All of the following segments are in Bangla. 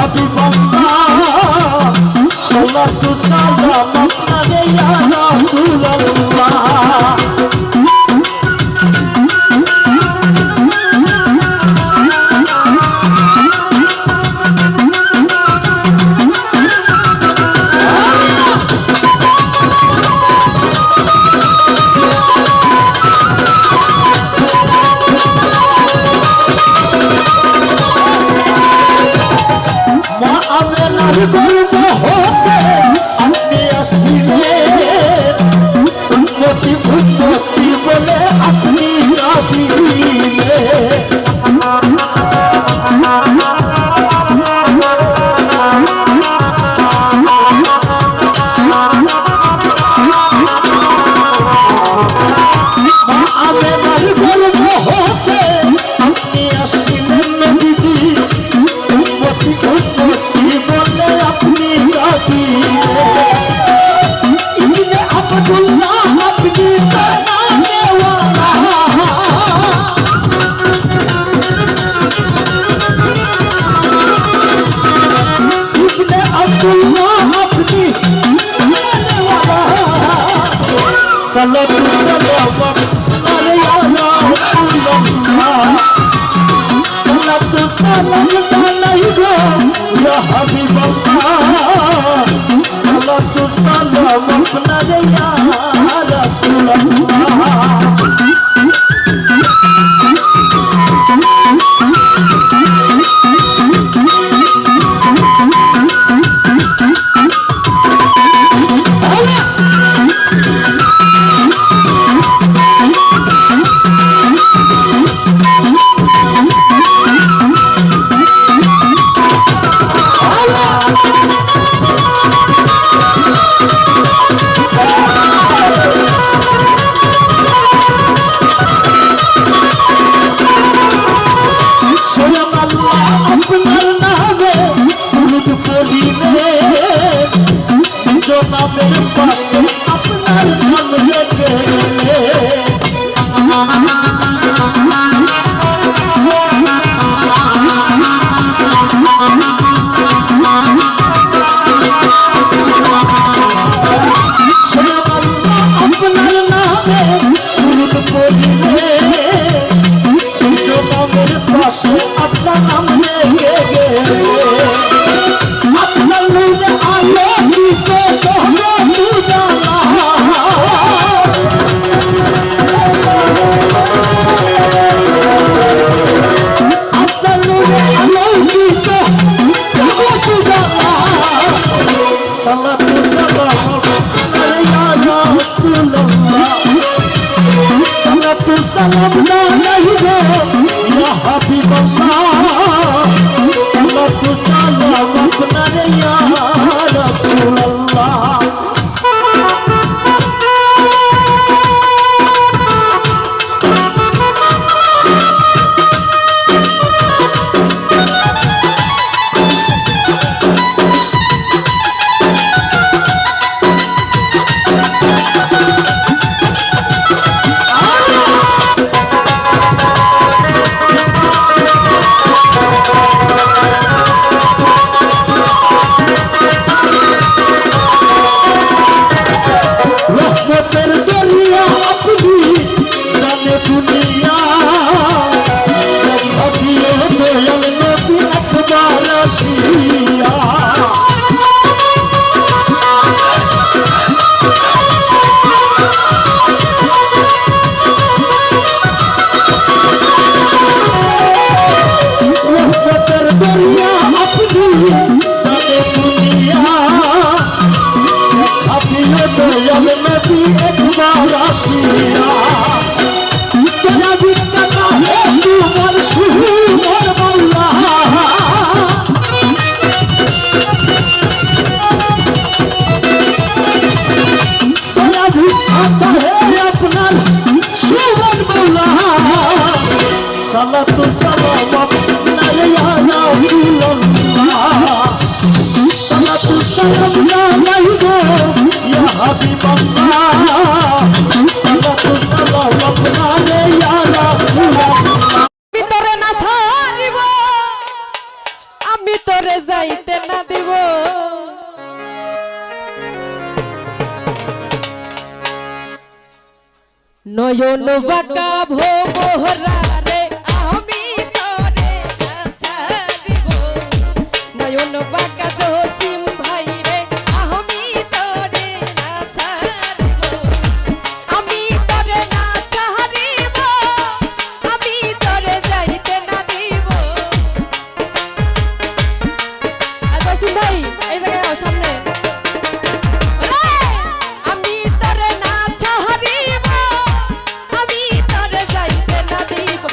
হাবিবাল্লাহ সালাতু সালাম আপনারে ইয়া রাসূলুল্লাহ গর্ব হতে আপনি আসিলেন উন্নতি উন্নতি বলে আপনি কাঁদিলেন আমেনার গর্ব হতে আপনি আসিলেন নবীজি উন্নতি উন্নতি বলে আপনি ইবনে আব্দুল্লাহ আপনি তানাওয়ালা ইবনে আব্দুল্লাহ আপনি তানাওয়ালা সালাতু সালাম আলাইহি ইয়া রাসূলুল্লাহ সালাতু সালাম আলাইহি ইয়া হাবিবাল্লাহ সালাতু সালাম আপনারে ইয়া রাসূলুল্লাহ নামের পাশে আপনার নাম রেখে আপনার নামে দুরূদ পড়িলে নামের পাশে আপনার নাম রেখে গেলে আপনার নূরে আলোকিত সালাতু সালাম আলাইহি ইয়া রাসূলুল্লাহ সালাতু সালাম আলাইহি ইয়া হাবিবাল্লাহ সালাতু সালাম আপনারে ইয়া রাসূলুল্লাহ সালাতু সালাম আপনারে ইয়া রাসূলুল্লাহ সালাতু সালাম আলাইহি ইয়া হাবিবাল্লাহ সালাতু সালাম আপনারে ইয়া রাসূলুল্লাহ ভিতরে না ছাড়িব আমি তোরে যাই নয়ন বাঁকা ভোমরা রে আমি তোরে না ছাড়িব নয়ন বাঁকা জসিম ভাই রে আমি তোরে না ছাড়িব আমি তোরে না ছাড়িব আমি তোরে যাইতে না দিব আর জসিম ভাই এই জায়গায় আও সামনে আমি তোরে না ছাড়িব আমি তোরে যাইতে না দিব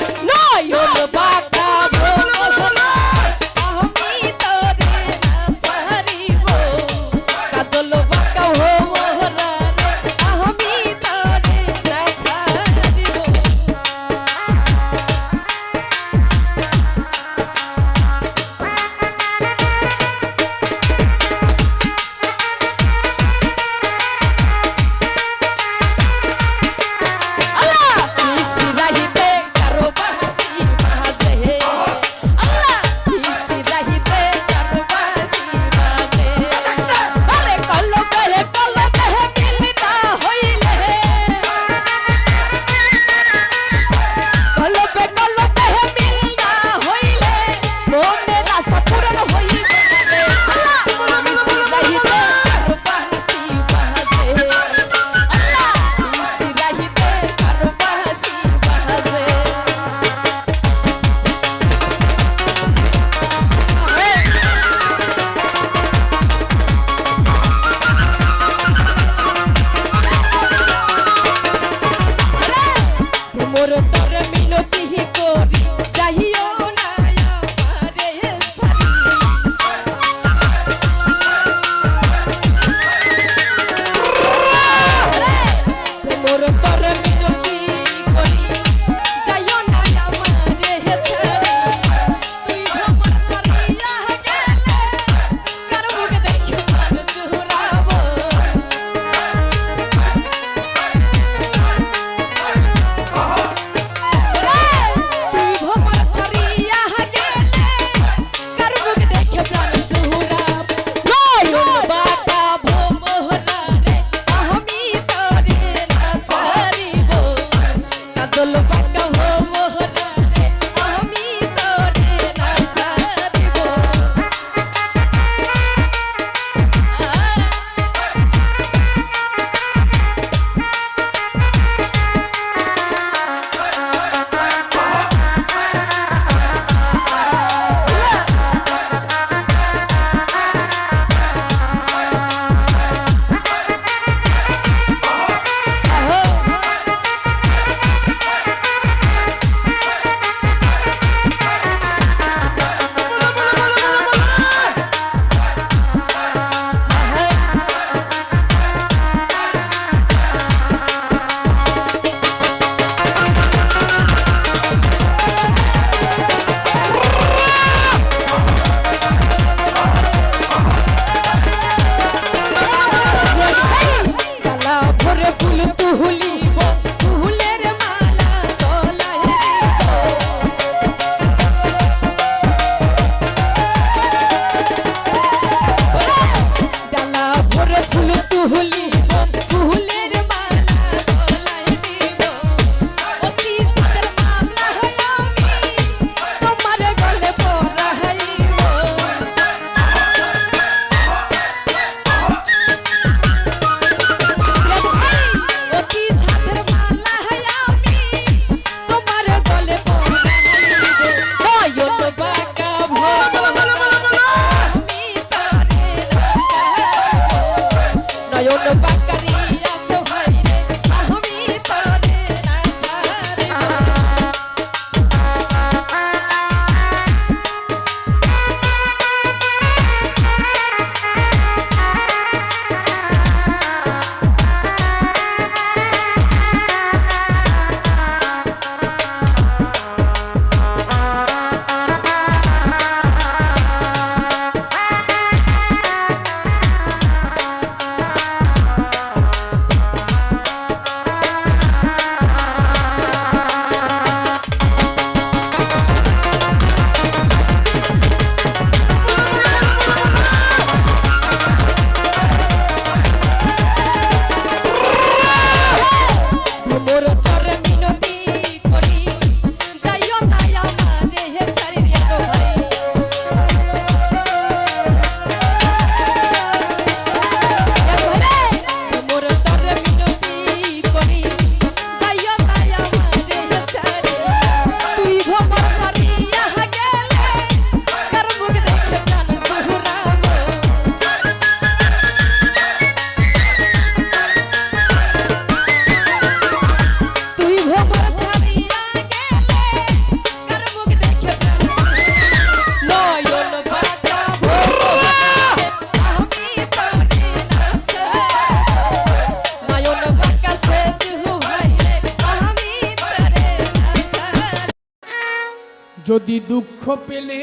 যদি দুঃখ পেলে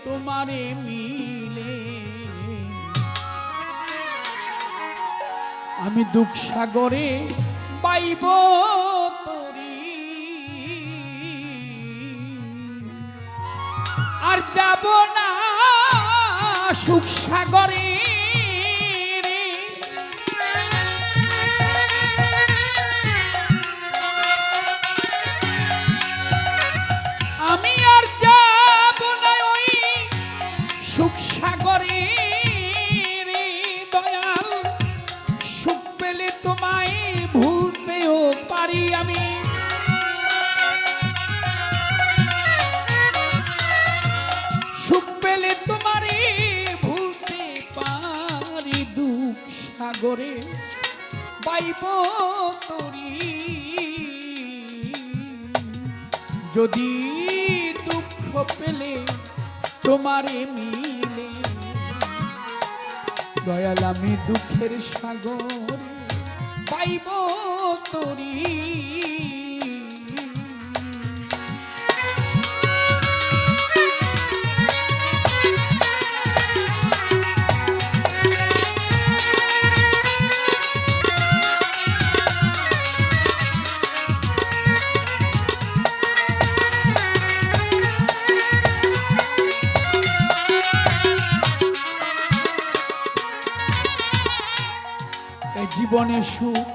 তোমারে মিলে, আমি দুঃখ সাগরে বাইব তরি, আর যাব না সুখ সাগরে। আমি আর যাব না ওই সুখ সাগরে রে দয়াল, সুখ পেলে তোমায় ভুলতেও পারি আমি। সুখ পেলে তোমারে ভুলতে পারি, দুঃখ সাগরে বাইব তরি। যদি দুঃখ পেলে তোমারে মিলে, দয়াল আমি দুঃখের সাগরে পাইব তরি। জীবনে সুখ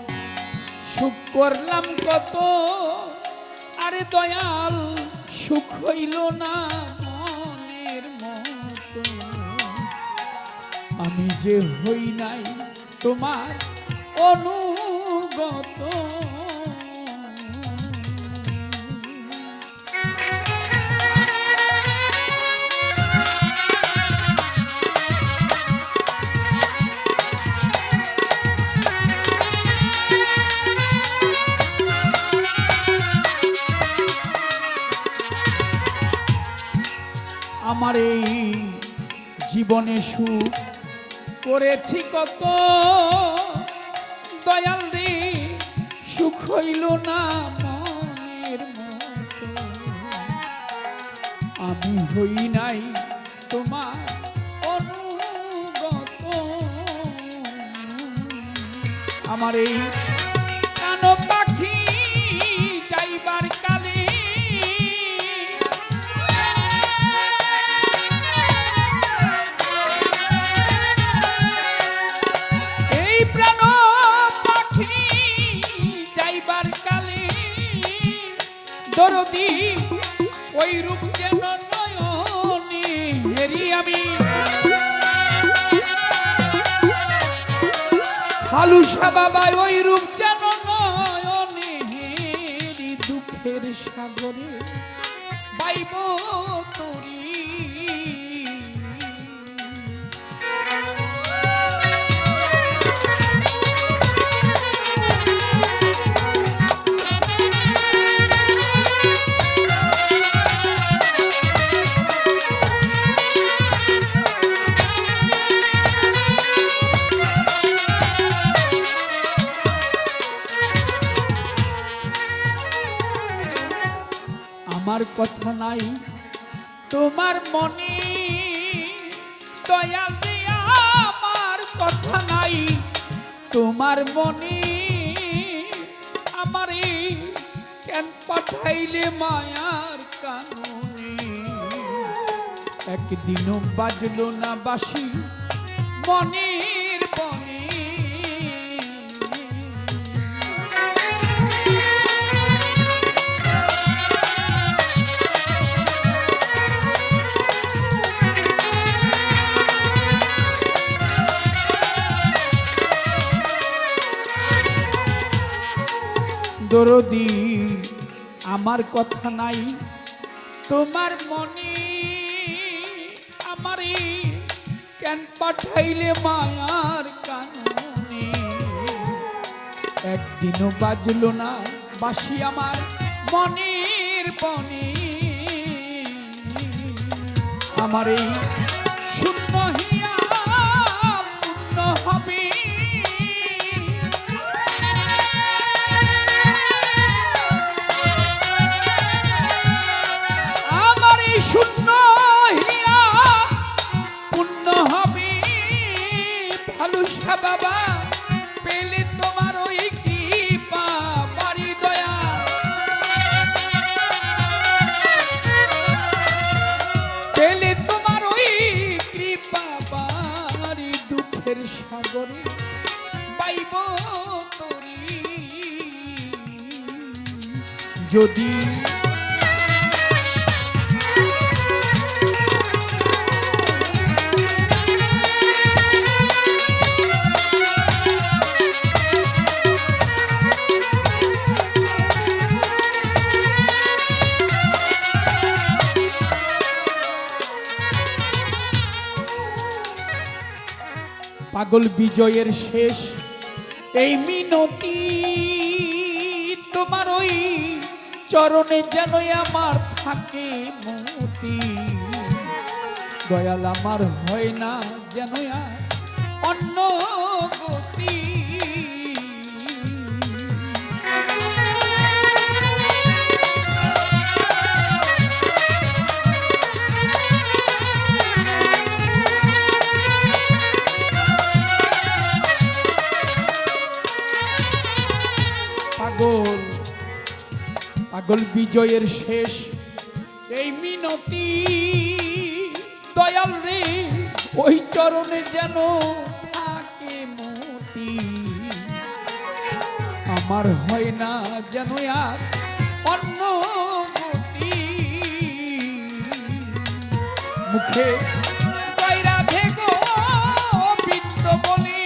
সুখ করলাম কত, আরে দয়াল সুখ হইল না মনের মতো। আমি যে হই নাই তোমার অনুগত, আমার এই জীবনে সুখ করেছি কত, দয়াল রে সুখ হইল না মনের মতো। আমি হই নাই তোমার অনুগত, আমার এই কান পাখি যাইবার কালে দরদি ওই রূপ যেন নয়নে হেরি আমি। হালুসা বাবা ওই রূপ যেন নয়নে হেরি, দুঃখের সাগরে বাইব তরি। আমার কথা নাই তোমার মনে, দয়াল রে আমার কথা নাই তোমার মনে। আমারে কেন পাঠাইলে মায়ার কাননে, একদিনও বাজলো না বাঁশি মনের বনে। দরদি আমার কথা নাই তোমার মনে, আমারে কেন পাঠাইলে মায়ার কাননে। একদিনও বাজলো না বাঁশি আমার মনের বনে। আমার এই শূন্য হিয়া পূর্ণ হবে, আমার যদি পাগল বিজয়ের শেষ এই মিনতি তোমার ওই চরণে যেন আমার থাকে মতি দয়াল আমার হয় না যেন আর অন্য গতি পাগল পাগল বিজয়ের শেষ এই মিনতি দয়াল রে ওই চরণে যেন থাকে মতি আমার হয় না যেন আর অন্য গতি মুখে জয় রাধে গো বিন্দ বলি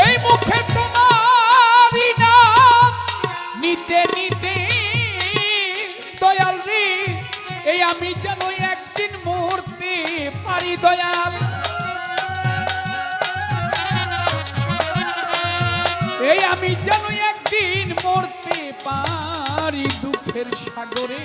এই মুখে তোমারি নাম নিতে নিতে দয়াল রে এই আমি যেন একদিন মরতে পারি দয়াল এই আমি যেন একদিন মরতে পারি দুঃখের সাগরে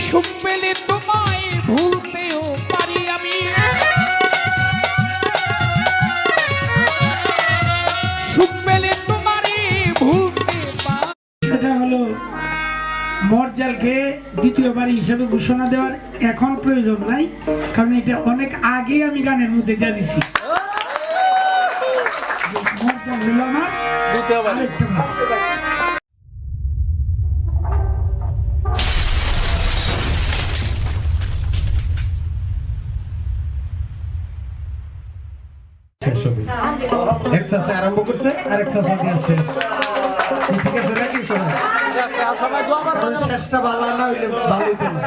সুখ পেলে তোমায় ভুলতেও পারি আমি সুখ পেলে তোমারই ভুলতে পারি সেটা হলো মর্যালকে দ্বিতীয়বার হিসেবে ঘোষণা দেওয়ার এখন প্রয়োজন নাই, কারণ এটা অনেক আগে আমি গানের মধ্যে দিয়ে দিছি। মর্যাল হলো আমার দ্বিতীয়বার। আরম্ভ করছে আরেক শেষ ঠিক আছে নাকি শেষটা ভালো না হইলে ভালো হইতো না।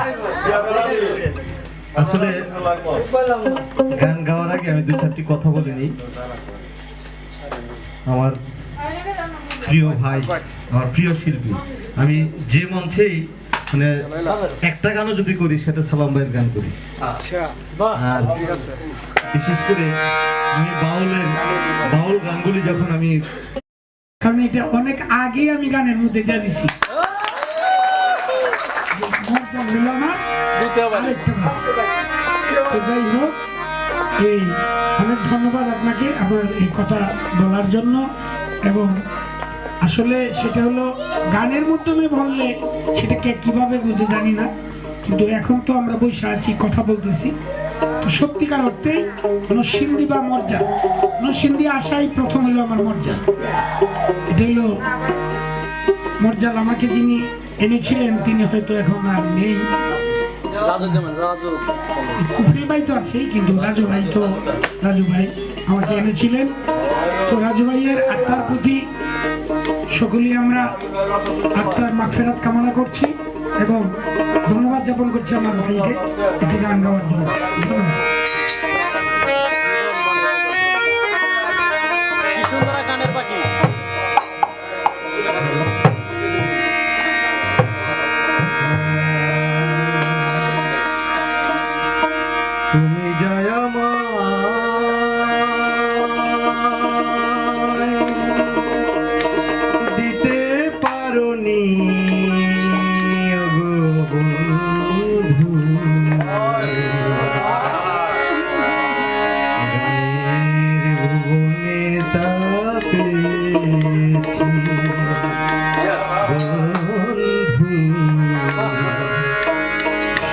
আসলে গান গাওয়ার আগে আমি দুই চারটি কথা বলে নিই। আমার প্রিয় ভাই, আমার প্রিয় শিল্পী, আমি যে মঞ্চেই মানে একটা গানও যদি করি সেটা সালাম ভাইয়ের গান করি। আর বিশেষ করে আমি বাউল গানগুলি যখন আমি, কারণ এটা অনেক আগে আমি গানের মধ্যে দিয়ে দিছি। এই অনেক ধন্যবাদ আপনাকে আমার এই কথা বলার জন্য। এবং আসলে সেটা হলো গানের মাধ্যমে বললে সেটাকে কিভাবে বুঝে জানি না, কিন্তু এখন তো আমরা বসে আছি কথা বলতেছি, তো সত্যিকার অর্থে নরসিংদী বা মর্যাদা, নরসিংদী আসাই প্রথম হলো আমার মর্যাদা। এটা হলো মর্যাদা, আমাকে যিনি এনেছিলেন তিনি হয়তো এখন আর নেই। কুফিল ভাই তো আছেই, কিন্তু রাজু ভাই আমাকে এনেছিলেন। তো রাজু ভাইয়ের আত্মার প্রতি সকলেই আমরা আত্মার মাগফিরাত কামনা করছি এবং ধন্যবাদ জ্ঞাপন করছি আমার ভাইকে এটি গান গাওয়ার জন্য। ধন্যবাদ। তুমি জয় দিতে পারোনি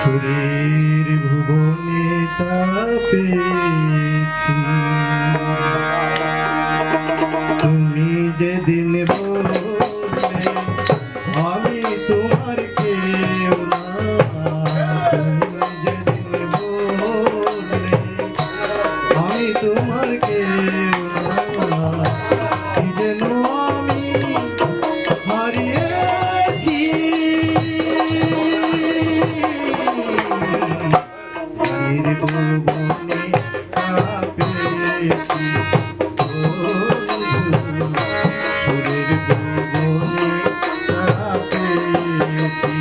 সুরের ভুবনে তা পেয়েছি। তুমি যেদিন বললে আমি তোমার কেউ না, তুমি যেদিন বললে আমি তোমার কেউ না, কি যেন আমি হারিয়েছি। গানের ভুবনে তা পেয়েছি, সুরের ভুবনে তা পেয়েছি।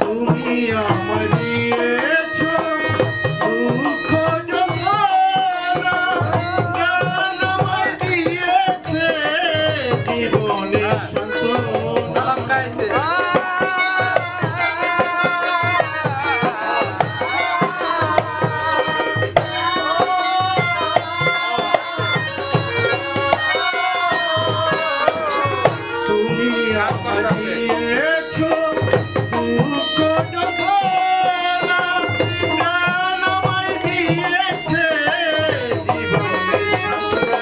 তুমি আমার দিয়েছো দুঃখ যন্ত্রণা, জ্ঞান আমায় দিয়েছে জীবনের সান্ত্বনা। তুমি আমার দিয়েছো দুঃখ যন্ত্রণা, জ্ঞান আমায় দিয়েছে জীবনের সান্ত্বনা।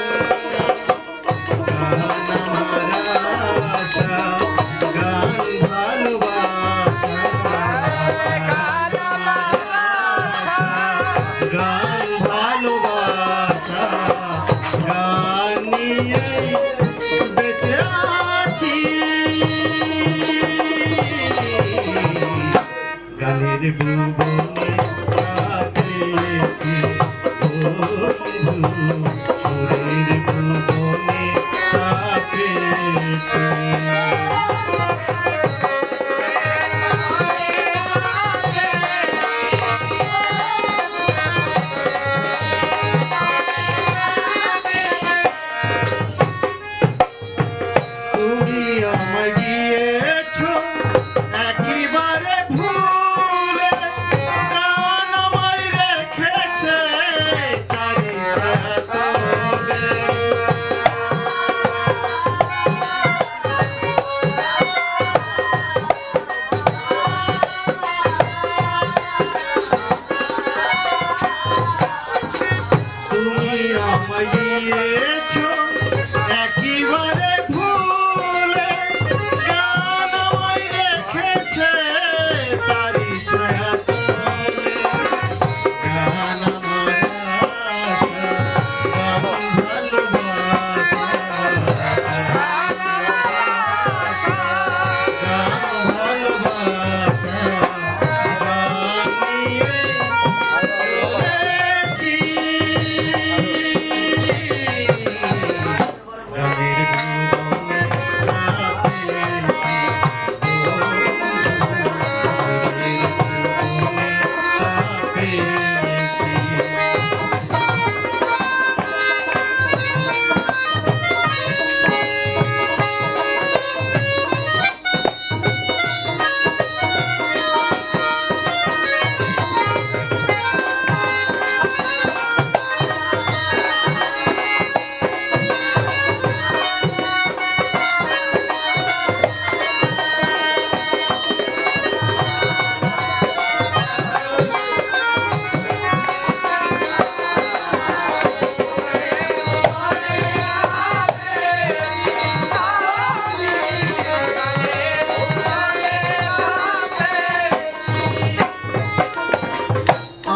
গান ভালোবাসা, গান নিয়ে বেঁচে আছি। গানের ভুবনে তা পেয়েছি, সুরের ভুবনে তা পেয়েছি। তুমি আমায় গিয়েছো একেবারে ভুলে, গান আমায় রেখেছে তারি ছায়াতলে। তুমি আমায় গিয়েছো একেবারে ভুলে, গান আমায় রেখেছে তারি ছায়াতলে। গান আমার আশা, গান ভালোবাসা, গান ভালোবাসা, গান নিয়ে চলেছি। গানের ভুবনে তা পেয়েছি, সুরের ভুবনে তা পেয়েছি।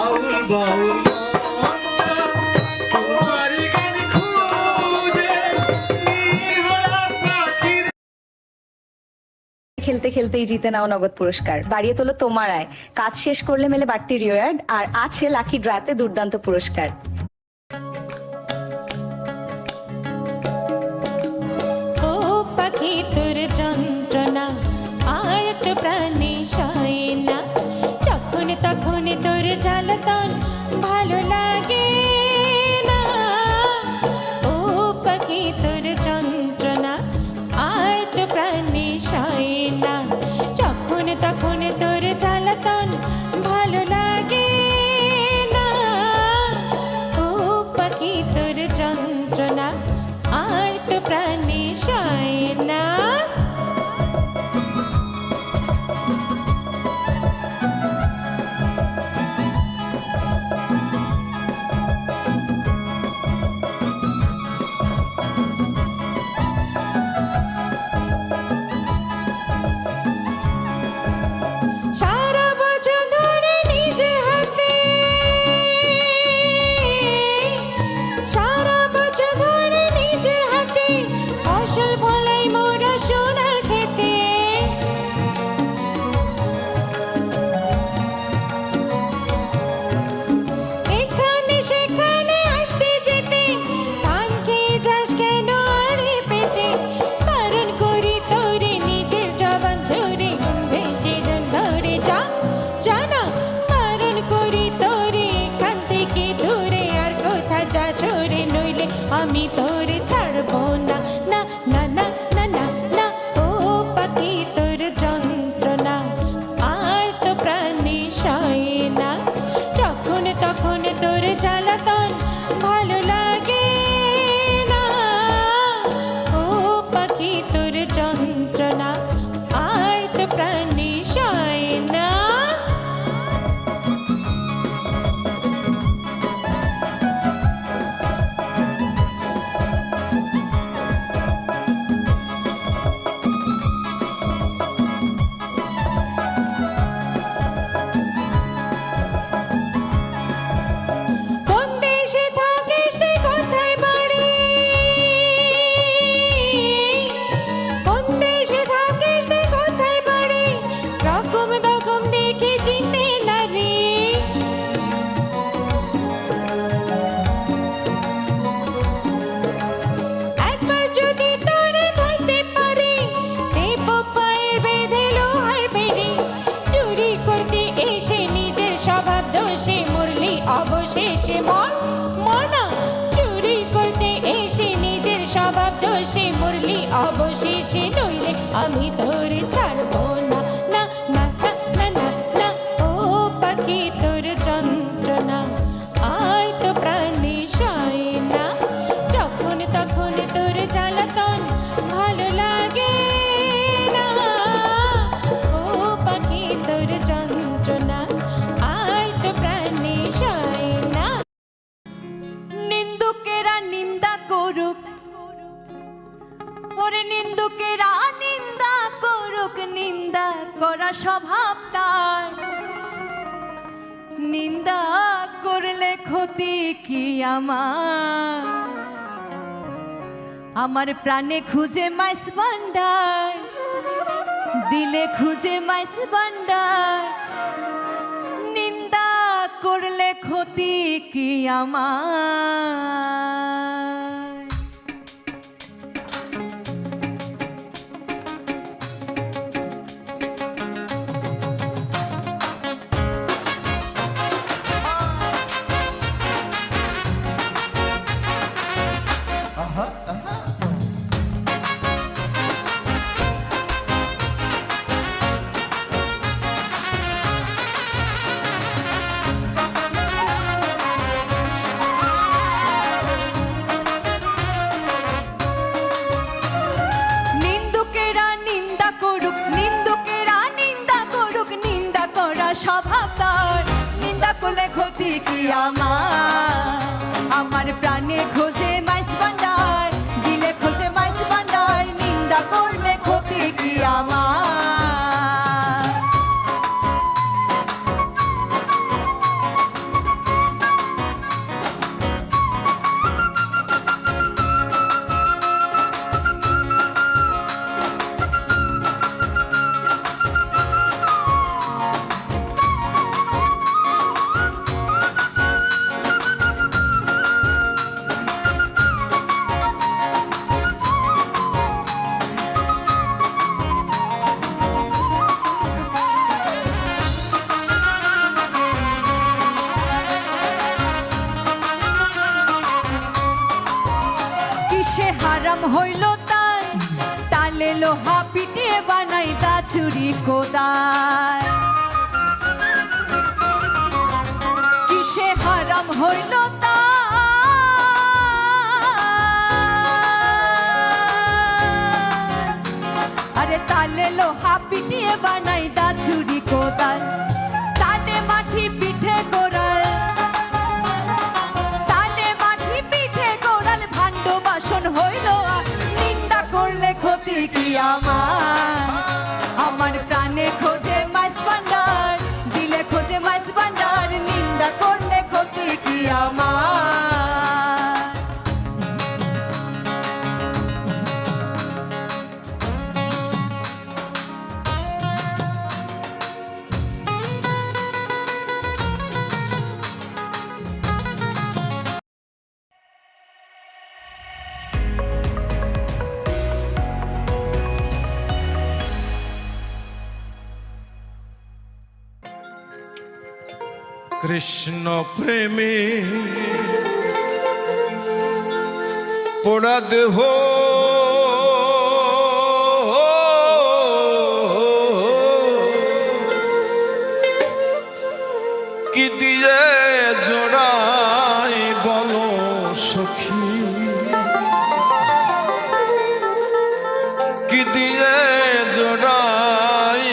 আউল বাউল মনটা তোমার গান খুঁজে, নির্ভরা পাখির খেলতে খেলতেই জিতে নাও নগদ পুরস্কার, বাড়িয়ে তোলো তোমার আয়, কাজ শেষ করলে মেলে বাড়তি রিওয়ার্ড, আর আছে লাকি ড্রাতে দুর্দান্ত পুরস্কার। ও পাখি তোর যন্ত্রণা আর তো প্রাণে সয় না, যখন তখন তোর জ্বালাতন ভালো লাগে না। ও পাখি তোর যন্ত্রণা অবশেষে মনা চুরি করতে এসে নিজের স্বভাব দোষে মরলি অবশেষে, নইলে আমি তোর ছাড়বো না না না না না না। ও পাখি তোর যন্ত্রণা আর তো প্রাণে সয় না, যখন তখন তোর জ্বালাতন ভালো লাগে না। ও পাখি তোর যন্ত্রণা আর তো প্রাণে সয় না। নিন্দুকেরা নিন্দা করুক, ওরে নিন্দুকেরা নিন্দা করুক, নিন্দা করা স্বভাব তার। নিন্দা করলে ক্ষতি কি আমার প্রাণে খুঁজে মাইস ভান্ডার, দিলে খুঁজে মাইস ভান্ডার। নিন্দা করলে ক্ষতি কি আমার? স্বভাব তার, নিন্দা করলে ক্ষতি কি আমার প্রাণে খোঁজে মাইস ভান্ডার, দিলে খোঁজে মাইস ভান্ডার। নিন্দা করলে ক্ষতি কি আমার? কিসে হারাম হইল তার, তালে লোহা পিটিয়ে বানাই দা ছুরি কোদাল। কিসে হারাম হইল তার, আরে তালে লোহা পিটিয়ে বানাই দা ছুরি কোদাল। তালে মাটি পিঠে গোড়াল, বাসন হইল নিন্দা করলে ক্ষতি কি আমার প্রাণে খোঁজে মাইস ভান্ডার, দিলে খোঁজে মাইস ভান্ডার। নিন্দা করলে ক্ষতি কি আমার? কৃষ্ণ প্রেমে পোড়া দেহ কি দিয়ে জোড়াই বলো সখী, কি দিয়ে জোড়াই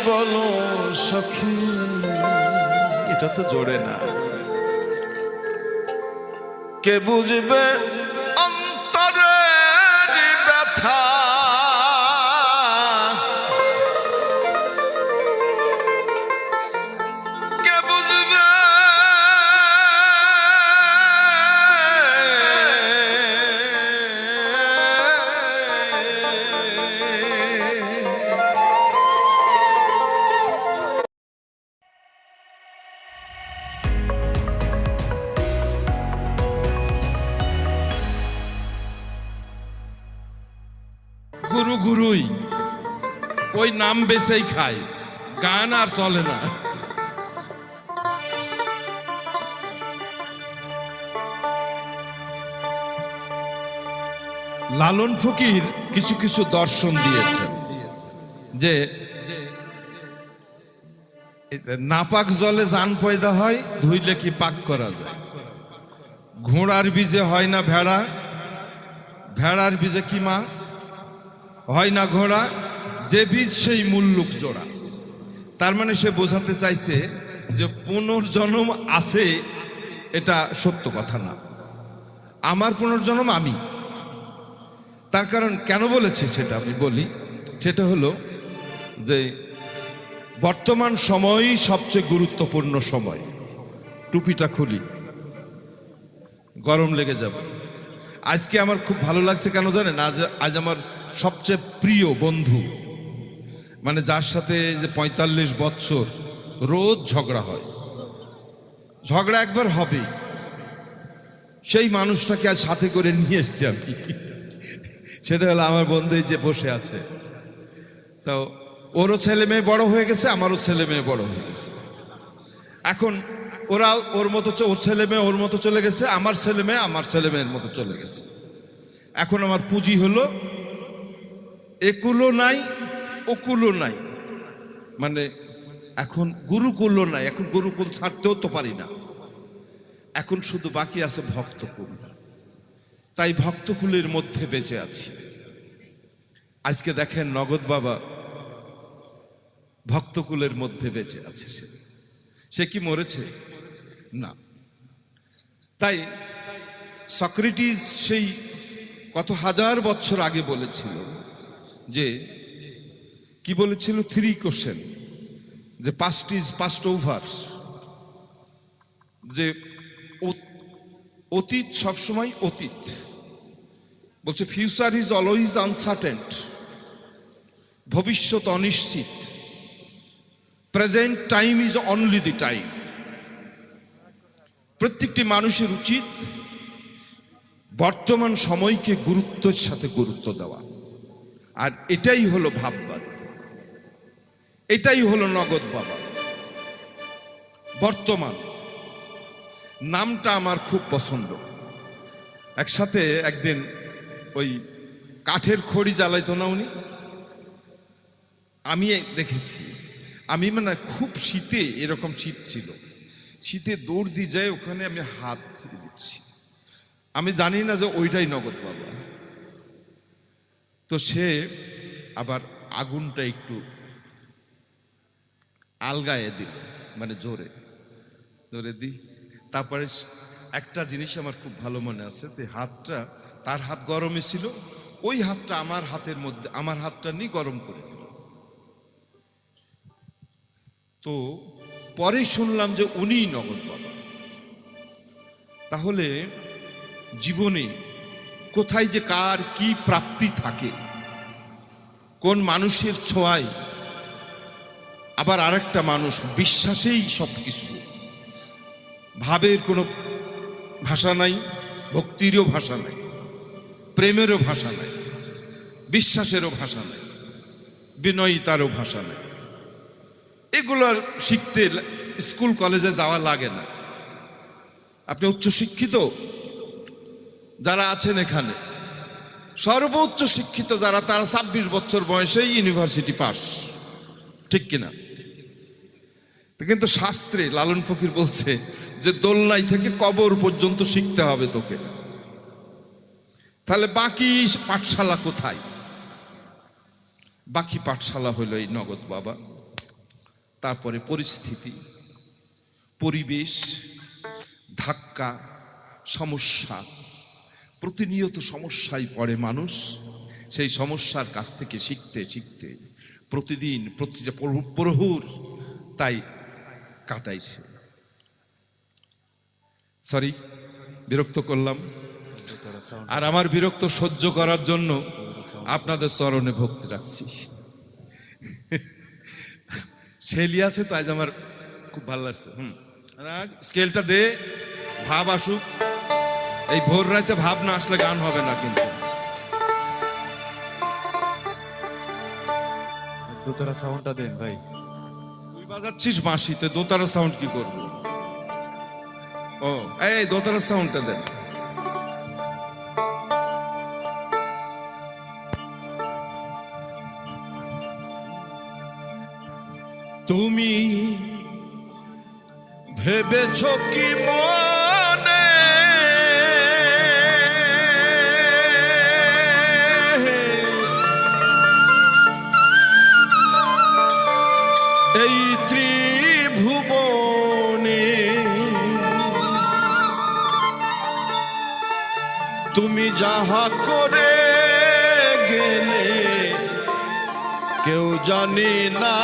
বলো সখী। এটা তো জোড়ে না, কে বুঝবে অন্তরের ব্যথা, কে বুঝবে গুরু গুরুই, ওই নাম বেছেই খায়, গান আর চলে না। লালন ফকির কিছু কিছু দর্শন দিয়েছেন যে নাপাক জলে জান পয়দা হয়, ধুইলে কি পাক করা যায়। ঘোড়ার বীজে হয় না ভেড়া, ভেড়ার বীজে কি মা হয় না ঘোড়া, যে বীজ সেই মুল্লুক জোড়া। তার মানে সে বোঝাতে চাইছে যে পুনর্জন্ম আছে, এটা সত্য কথা না। আমার পুনর্জন্ম আমি। তার কারণ কেন বলেছে সেটা আমি বলি। সেটা হলো যে বর্তমান সময়ই সবচেয়ে গুরুত্বপূর্ণ সময়। টুপিটা খুলি, গরম লেগে যাবে। আজকে আমার খুব ভালো লাগছে কেন জানেন? আজ আমার সবচেয়ে প্রিয় বন্ধু, মানে যার সাথে যে ৪৫ বছর রোজ ঝগড়া হয়, ঝগড়া একবার হবে, সেই মানুষটাকে আজ সাথে করে নিয়ে এসছি আমি। সেটা হলো আমার বন্ধু যে বসে আছে। তো ওরও ছেলে মেয়ে বড় হয়ে গেছে, আমারও ছেলে মেয়ে বড় হয়ে গেছে। এখন ওরা ওর মতো, ওর ছেলে মেয়ে ওর মতো চলে গেছে, আমার ছেলে মেয়ে আমার ছেলে মেয়ের মতো চলে গেছে। এখন আমার পুঁজি হলো একুলো নাই ওকুলো নাই, মানে এখন গুরুকুলও নাই। এখন গুরুকুল ছাড়তেও তো পারি না, এখন শুধু বাকি আছে ভক্তকুল। তাই ভক্তকুলের মধ্যে বেঁচে আছি। আজকে দেখেন নগদ বাবা ভক্তকুলের মধ্যে বেঁচে আছে। সে কি মরেছে? না। তাই সক্রেটিস সেই কত হাজার বছর আগে বলেছিল যে, কি বলেছিল? 3 কোশ্চেন, যে পাস্ট ইজ পাস্ট ওভার, যে অতীত সবসময় অতীত। বলছে ফিউচার ইজ অলওয়েজ আনসার্টেন, ভবিষ্যৎ অনিশ্চিত। Present time is only the time. প্রত্যেকটি মানুষের উচিত বর্তমান সময়কে গুরুত্বের সাথে গুরুত্ব দেওয়া। আর এটাই হলো ভাববাদ, এটাই হলো নগদ বাবা। বর্তমান নামটা আমার খুব পছন্দ। একসাথে একদিন ওই কাঠের খড়ি জ্বালাইতো না উনি, আমি দেখেছি। আমি মানে খুব শীতে, এরকম শীত ছিল, শীতে দৌড় দিয়ে যায় ওখানে, আমি হাত ধরে দিচ্ছি। আমি জানি না যে ওইটাই নগদ বাবা। তো সে আবার আগুনটা একটু আলগায়ে দিল, মানে জোরে জোরে দিই। তারপরে একটা জিনিস আমার খুব ভালো মনে আছে, যে হাতটা, তার হাত গরমে ছিল, ওই হাতটা আমার হাতের মধ্যে, আমার হাতটা নিয়ে গরম করে দিল। তো পরে শুনলাম যে উনিই নগদ বাবা। তাহলে জীবনে কোথায় যে কার কি প্রাপ্তি থাকে, কোন মানুষের ছোঁয়ায়, আবার আরেকটা মানুষ বিশ্বাসেই সবকিছু। ভাবের কোনো ভাষা নাই, ভক্তিরও ভাষা নাই, প্রেমেরও ভাষা নাই, বিশ্বাসেরও ভাষা নাই, বিনয়িতারও ভাষা নাই। এগুলো শিখতে স্কুল কলেজে যাওয়া লাগে না। আপনি উচ্চশিক্ষিত যারা আছেন এখানে, সর্বোচ্চ শিক্ষিত যারা, তারা 26 বছর বয়সেই ইউনিভার্সিটি পাস, ঠিক কিনা? কিন্তু শাস্ত্রে লালন ফকির বলছে যে দোলনাই থেকে কবর পর্যন্ত শিখতে হবে তোকে। তাহলে বাকি পাঠশালা কোথায়? বাকি পাঠশালা হলো এই নগদ বাবা। তারপরে পরিস্থিতি, পরিবেশ, ধাক্কা, সমস্যা, প্রতিনিয়ত সমস্যায় পড়ে মানুষ। সেই সমস্যার কাছ থেকে শিখতে শিখতে প্রতিদিন প্রতিটা প্রহর তাই কাটাইছে। সরি, বিরক্ত করলাম। আর আমার বিরক্ত সহ্য করার জন্য আপনাদের চরণে ভক্তি রাখছি। ছেলে আছে তো আজ আমার খুব ভালো লাগছে। স্কেলটা দে, ভাব আসুক। এই ভোর রাতে ভাব না আসলে গান হবে না। কিন্তু দোতারা সাউন্ডটা দেন ভাই। তুই বাজাচ্ছিস বাঁশিতে, দোতারা সাউন্ড কি করবো? ও এই দোতারা সাউন্ডটা দেন। তুমি ভেবেছ কি মনে এই ত্রিভুবনে তুমি যাহা করে গেলে কেউ জানি না,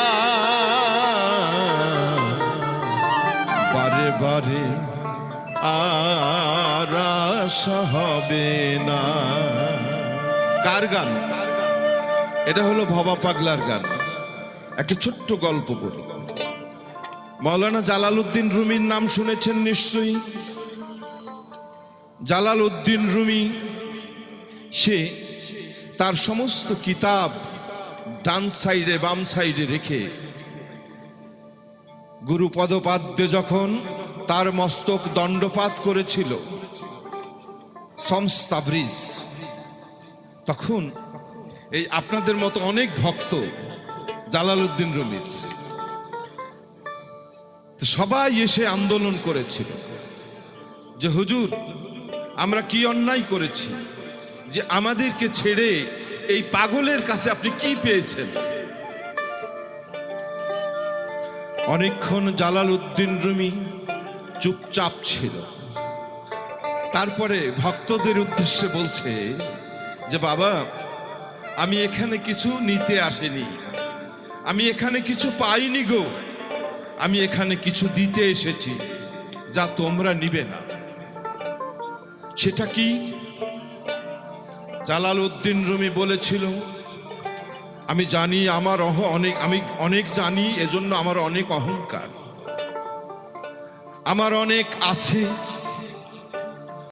বারে বারে আর আশা হবে না। কার গান এটা? হলো ভবা পাগলার গান। একটা ছোট্ট গল্প করি। মাওলানা জালালউদ্দিন রুমির নাম শুনেছেন নিশ্চয়ই। জালালউদ্দিন রুমি সে তার সমস্ত কিতাব ডান সাইডে বাম সাইডে রেখে গুরু পদপাদ্যে যখন তার মস্তক দণ্ডপাত করেছিল শমস তাবরিজ, তখন এই আপনাদের মতো অনেক ভক্ত জালালউদ্দিন রুমির সবাই এসে আন্দোলন করেছিল যে হুজুর আমরা কি অন্যায় করেছি যে আমাদেরকে ছেড়ে এই পাগলের কাছে আপনি কি পেয়েছেন? অনেকক্ষণ জালালউদ্দিন রুমি চুপচাপ ছিল। তারপরে ভক্তদের উদ্দেশ্যে বলছে যে বাবা, আমি এখানে কিছু নিতে আসিনি, আমি এখানে কিছু পাইনি গো, আমি এখানে কিছু দিতে এসেছি যা তোমরা নিবে না। সেটা কি? জালালউদ্দিন রুমি বলেছিল, আমি জানি আমার আমি অনেক জানি, এজন্য আমার অনেক অহংকার, আমার অনেক আছে,